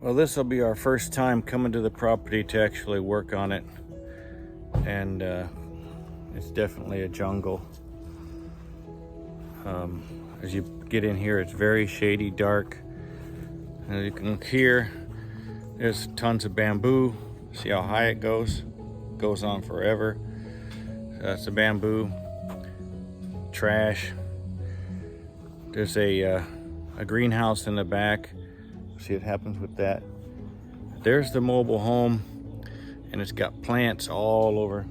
Well, this will be our first time coming to the property to actually work on it, and it's definitely a jungle. As you get in here, it's very shady, dark. As you can hear, there's tons of bamboo. See how high it goes? Goes on forever. That's the bamboo. Trash. There's a greenhouse in the back. See what happens with that. There's the mobile home, and it's got plants all over,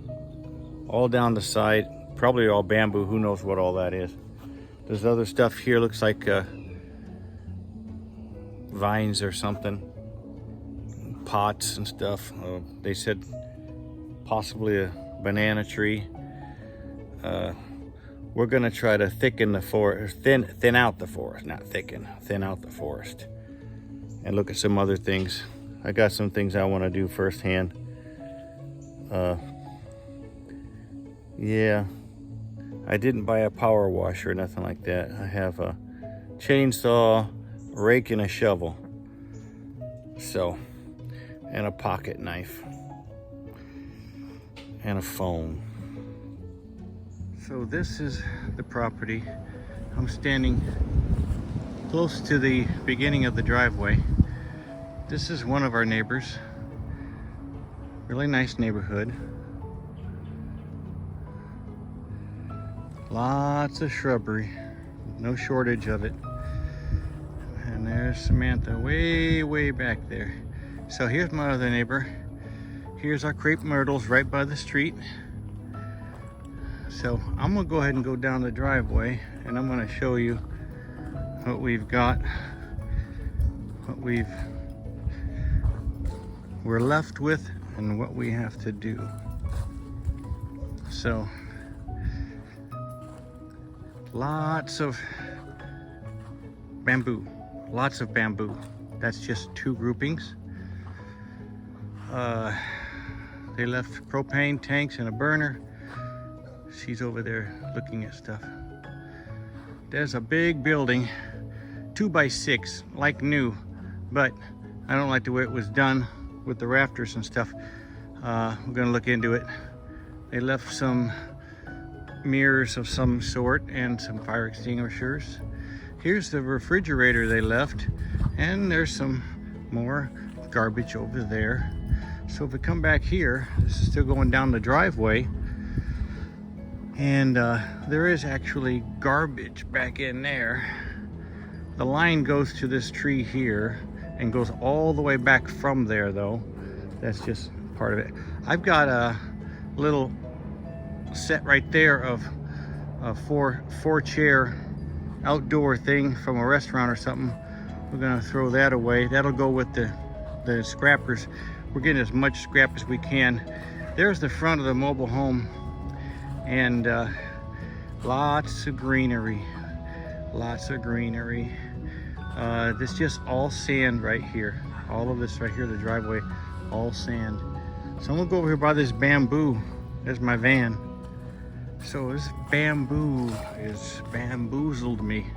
all down the side, probably all bamboo. Who knows what all that is. There's other stuff here, looks like vines or something, pots and stuff. They said possibly a banana tree. We're gonna try to thicken the forest, thin out the forest, not thicken, thin out the forest, and look at some other things. I got some things I want to do firsthand. Yeah, I didn't buy a power washer or nothing like that. I have a chainsaw, a rake, and a shovel. So, and a pocket knife, and a phone. So this is the property. I'm standing close to the beginning of the driveway. This is one of our neighbors. Really nice neighborhood. Lots of shrubbery, no shortage of it. And there's Samantha way back there. So here's my other neighbor. Here's our crepe myrtles right by the street. So I'm gonna go ahead and go down the driveway, and I'm gonna show you what we've got, what we're left with, and what we have to do. So lots of bamboo, lots of bamboo. That's just two groupings. They left propane tanks and a burner. She's over there looking at stuff. There's a big building, 2x6, like new, but I don't like the way it was done with the rafters and stuff. We're gonna look into it. They left some mirrors of some sort and some fire extinguishers. Here's the refrigerator they left, and there's some more garbage over there. So if we come back here, this is still going down the driveway, and there is actually garbage back in there. The line goes to this tree here and goes all the way back from there, though. That's just part of it. I've got a little set right there of a four chair outdoor thing from a restaurant or something. We're gonna throw that away. That'll go with the scrappers. We're getting as much scrap as we can. There's the front of the mobile home, and lots of greenery, lots of greenery. This just all sand right here. All of this right here, the driveway, all sand. So I'm gonna go over here by this bamboo. There's my van. So this bamboo is bamboozled me.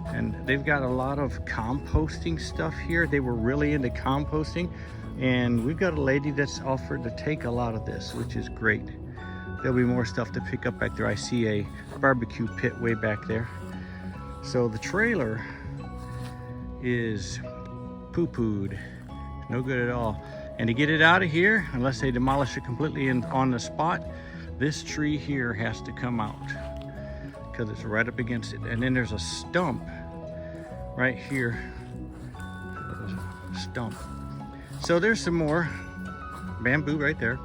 And they've got a lot of composting stuff here. They were really into composting. And we've got a lady that's offered to take a lot of this, which is great. There'll be more stuff to pick up back there. I see a barbecue pit way back there. So the trailer is poo-pooed. No good at all. And to get it out of here, unless they demolish it completely on the spot, this tree here has to come out because it's right up against it. And then there's a stump right here. There's a stump. So there's some more bamboo right there.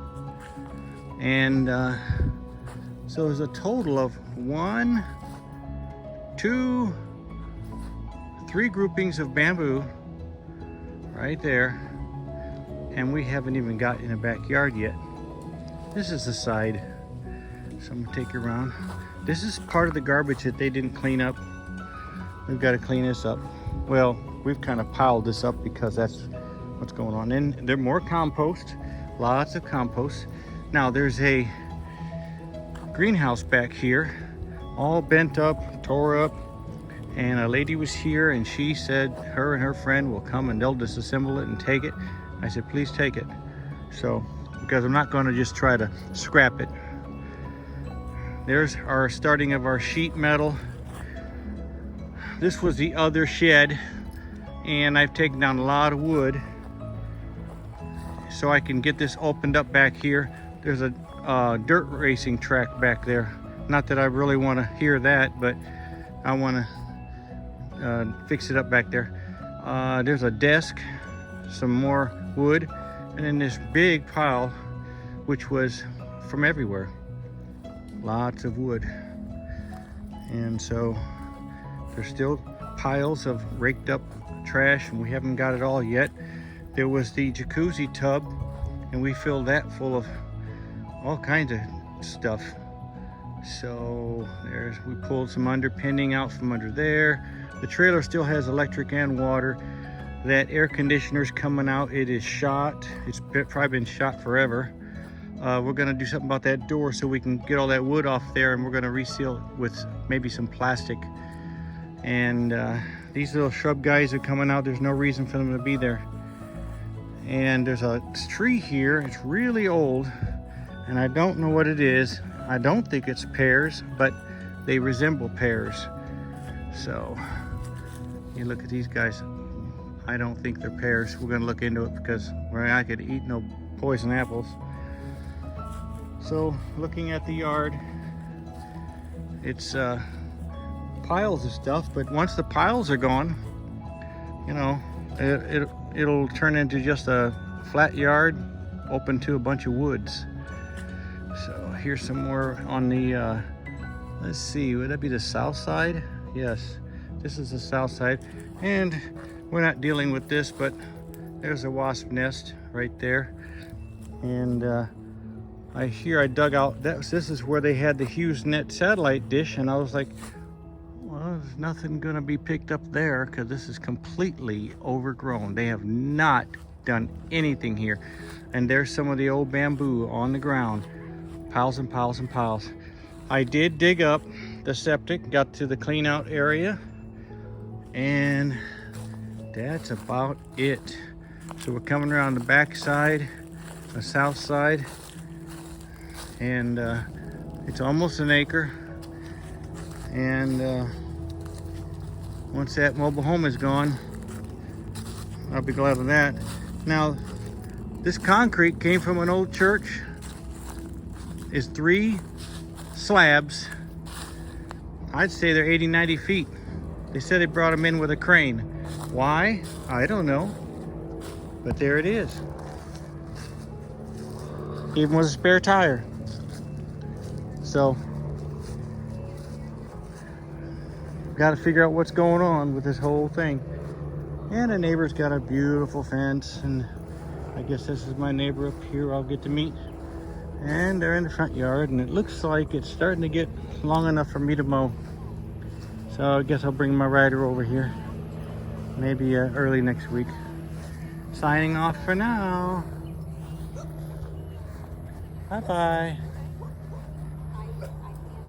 And so there's a total of 1, 2, 3 groupings of bamboo right there. And we haven't even got in the backyard yet. This is the side. So I'm gonna take you around. This is part of the garbage that they didn't clean up. We've got to clean this up. Well, we've kind of piled this up because that's what's going on. And there's more compost, lots of compost. Now there's a greenhouse back here, all bent up, tore up, And a lady was here and she said her and her friend will come and they'll disassemble it and take it. I said, please take it. So, because I'm not gonna just try to scrap it. There's our starting of our sheet metal. This was the other shed, and I've taken down a lot of wood so I can get this opened up back here. There's a dirt racing track back there. Not that I really want to hear that, but I want to fix it up back there. There's a desk, some more wood, and then this big pile, which was from everywhere. Lots of wood. And so there's still piles of raked up trash, and we haven't got it all yet. There was the jacuzzi tub, and we filled that full of all kinds of stuff. So we pulled some underpinning out from under there. The trailer still has electric and water. That air conditioner's coming out. It is shot. It's probably been shot forever. We're gonna do something about that door so we can get all that wood off there, and we're gonna reseal it with maybe some plastic. And these little shrub guys are coming out. There's no reason for them to be there. And there's a tree here. It's really old, and I don't know what it is. I don't think it's pears, but they resemble pears. So you look at these guys. I don't think they're pears. We're gonna look into it because I could eat no poison apples. So looking at the yard, it's piles of stuff, but once the piles are gone, you know, it'll turn into just a flat yard open to a bunch of woods. So here's some more on the let's see, would that be the south side? Yes, this is the south side, and we're not dealing with this, but there's a wasp nest right there. And I dug out, this is where they had the HughesNet satellite dish, and I was like, well, there's nothing gonna be picked up there because this is completely overgrown. They have not done anything here. And there's some of the old bamboo on the ground, piles and piles and piles. I did dig up the septic, got to the clean out area, and that's about it. So we're coming around the back side, the south side, and it's almost an acre. And once that mobile home is gone, I'll be glad of that. Now, this concrete came from an old church. It's 3 slabs. I'd say they're 80, 90 feet. They said they brought them in with a crane. Why? I don't know. But there it is. Even with a spare tire. So, got to figure out what's going on with this whole thing. And the neighbor's got a beautiful fence, and I guess this is my neighbor up here I'll get to meet. And they're in the front yard, and it looks like it's starting to get long enough for me to mow. So I guess I'll bring my rider over here, maybe early next week. Signing off for now. Bye-bye.